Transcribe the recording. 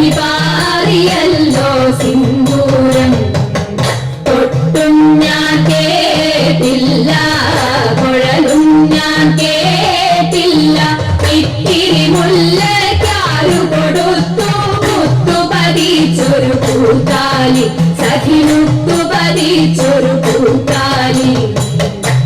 സഖിപാറിയല്ലോ സിന്ദൂരം തൊട്ടും ഞാൻ കേട്ടില്ല കുഴലും ഞാൻ കേട്ടില്ല ഇത്തിരി മുല്ലക്കാരു കൊടുത്തു മുത്തു പതിച്ചൊരു പൂത്താലി സഖി മുത്തു പതിച്ചു